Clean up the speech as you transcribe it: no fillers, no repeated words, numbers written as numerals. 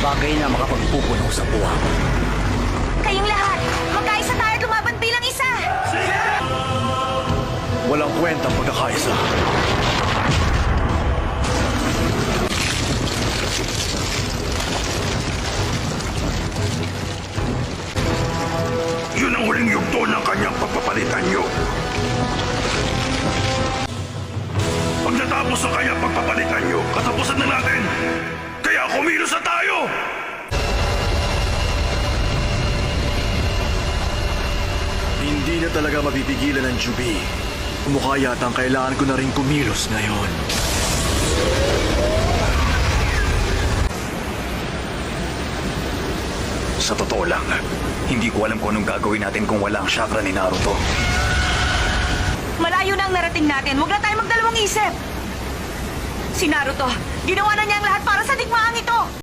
Bagay na makapagpupuno sa buwak. Kayong lahat, magkaisa tayo at lumaban bilang isa! Walang kwentang pagkakaisa. Yun ang huling yugto ng kanyang pagpapalitan nyo. Pag natapos ang kanyang pagpapalitan nyo, katapusan na natin. Kaya kumilos na tayo! Hindi na talaga mapipigilan ng Jubi. Mukha yata ang kailangan ko na rin kumilos ngayon. Sa totoo lang, hindi ko alam kung anong gagawin natin kung wala ang chakra ni Naruto. Malayo na ang narating natin. Huwag na tayo magdalawang isip. Si Naruto, ginawa na niya ang lahat para sa digmaang ito.